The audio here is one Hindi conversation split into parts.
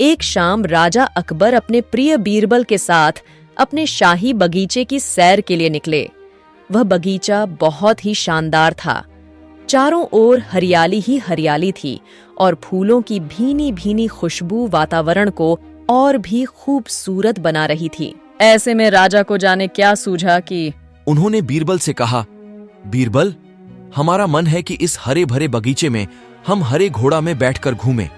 एक शाम राजा अकबर अपने प्रिय बीरबल के साथ अपने शाही बगीचे की सैर के लिए निकले। वह बगीचा बहुत ही शानदार था। चारों ओर हरियाली ही हरियाली थी और फूलों की भीनी भीनी खुशबू वातावरण को और भी खूबसूरत बना रही थी। ऐसे में राजा को जाने क्या सूझा कि उन्होंने बीरबल से कहा, बीरबल, हमारा मन है कि इस हरे भरे बगीचे में हम हरे घोड़ा में बैठकर घूमें।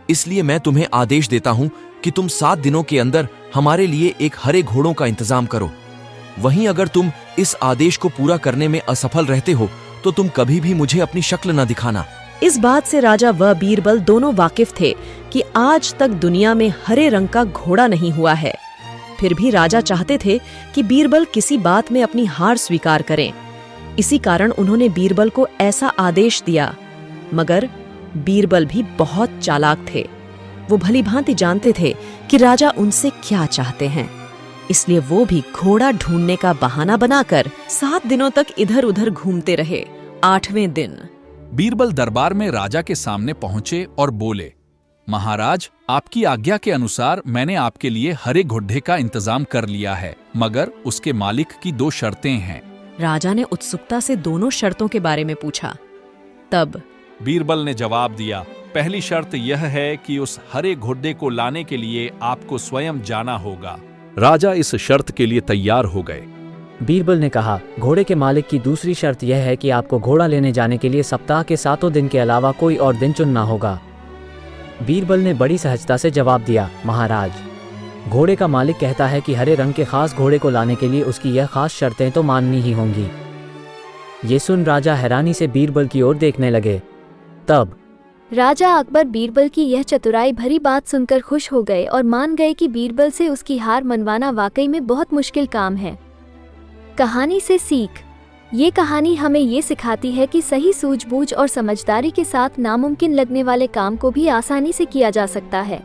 इसलिए मैं तुम्हें आदेश देता हूं कि तुम 7 दिनों के अंदर हमारे लिए एक हरे घोड़ों का इंतजाम करो। वहीं अगर तुम इस आदेश को पूरा करने में असफल रहते हो तो तुम कभी भी मुझे अपनी शक्ल न दिखाना। इस बात से राजा व बीरबल दोनों वाकिफ थे कि आज तक दुनिया में हरे रंग का घोड़ा नहीं हुआ है। फिर भी राजा चाहते थे कि बीरबल किसी बात में अपनी हार स्वीकार करें। इसी कारण उन्होंने बीरबल को ऐसा आदेश दिया। मगर बीरबल भी बहुत चालाक थे। वो भलीभांति जानते थे कि राजा उनसे क्या चाहते हैं। इसलिए वो भी घोड़ा ढूंढने का बहाना बनाकर 7 दिनों तक इधर उधर घूमते रहे। 8वें दिन बीरबल दरबार में राजा के सामने पहुंचे और बोले, महाराज, आपकी आज्ञा के अनुसार मैंने आपके लिए हरे घोड़े का इंतजाम कर लिया है, मगर उसके मालिक की 2 शर्तें हैं। राजा ने उत्सुकता से दोनों शर्तों के बारे में पूछा। तब बीरबल ने जवाब दिया, पहली शर्त यह है कि उस हरे घोड़े को लाने के लिए आपको स्वयं जाना होगा। राजा इस शर्त के लिए तैयार हो गए। बीरबल ने कहा, घोड़े के मालिक की दूसरी शर्त यह है कि आपको घोड़ा लेने जाने के लिए सप्ताह के 7 दिन के अलावा कोई और दिन चुनना होगा। बीरबल ने बड़ी सहजता से जवाब दिया, महाराज, घोड़े का मालिक कहता है कि हरे रंग के खास घोड़े को लाने के लिए उसकी यह खास शर्तें तो माननी ही होंगी। ये सुन राजा हैरानी से बीरबल की ओर देखने लगे। तब राजा अकबर बीरबल की यह चतुराई भरी बात सुनकर खुश हो गए और मान गए कि बीरबल से उसकी हार मनवाना वाकई में बहुत मुश्किल काम है। कहानी से सीख। ये कहानी हमें ये सिखाती है कि सही सूझबूझ और समझदारी के साथ नामुमकिन लगने वाले काम को भी आसानी से किया जा सकता है।